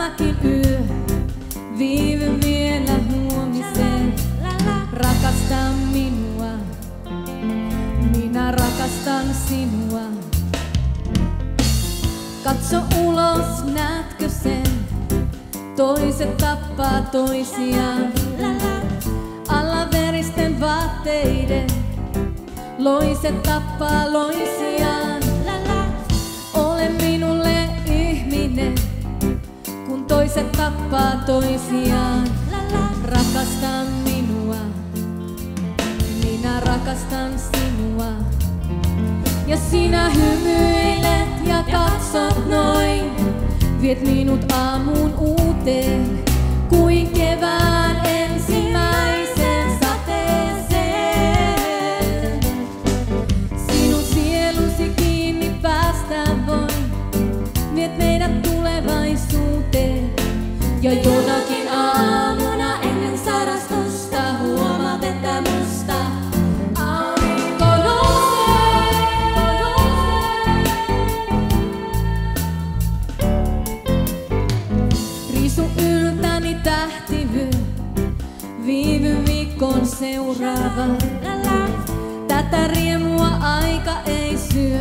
tämäkin yö viivy vielä huomiseen. Rakasta minua, minä rakastan sinua. Katso ulos, näetkö sen? Toiset tappaa toisiaan. Alla veristen vaatteiden loiset tappaa loisiaan. Ole minulle ihminen, kun toiset tappaa toisiaan. Rakasta minua, minä rakastan sinua. Ja sinä hymyilet ja katsot noin, viet minut aamuun uuteen, kuin kevään ensimmäisen sateeseen. Sinun sielusi kiinni päästä voin, viet meidät tulevaisuuteen. Ja jonakin aamuna ennen sarastusta huomaat, että musta aurinko nousee. Riisu yltäni tähtivyö, viivy viikkoon seuraava. Tätä riemua aika ei syö,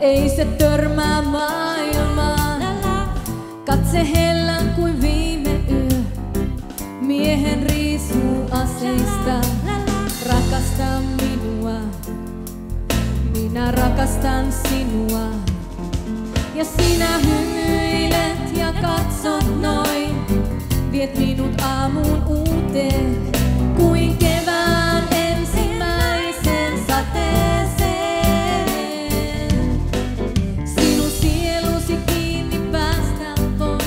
ei se törmää maailmaan. Katse hellän kuin viime yö, miehen riisuu aseista. Rakasta minua, minä rakastan sinua. Ja sinä hymyilet ja katsot noin, viet minut aamuun uuteen, kuin kevään ensimmäisen sateeseen. Sinun sielusi kiinni päästä voin,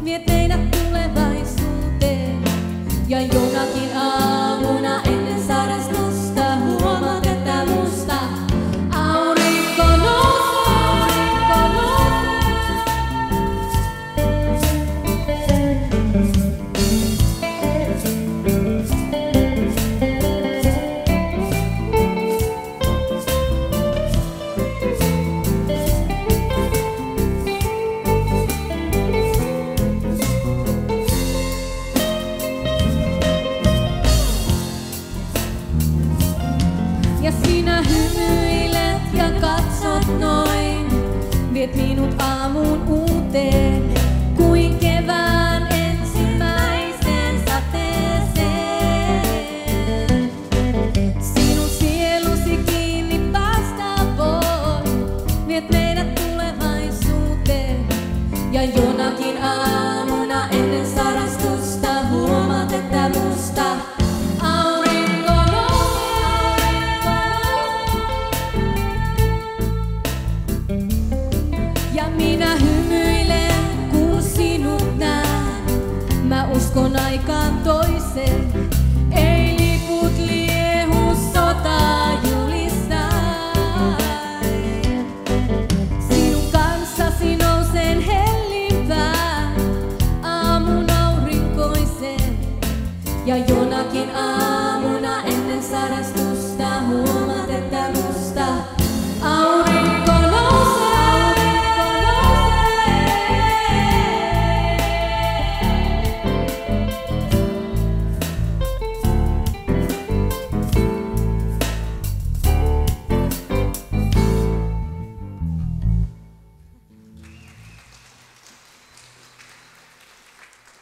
viet meidät tulevaisuuteen. Ja jonakin aamuna ennen sarastusta huomaat, että musta aurinko nousee. Ja sinä hymyilet ja katsot noin, viet minut aamuun uuteen, kuin kevään ensimmäisen sateeseen. Sinun sielusi kiinni päästä voi, viet meidät tulevaisuuteen. Ja jonakin aamuna ennen sarastusta huomaat, että musta aurinko ja minä hymyilen, kun sinut näen. Mä uskon aikaan toiseen, ei liput liehu sotaa julistaen. Sinun kanssasi nousen hellimpään aamun aurinkoiseen. Ja jonakin aamuna ennen sarastusta huomaat, että musta aurinko nousee.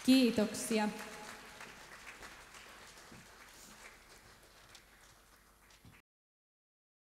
Kiitoksia.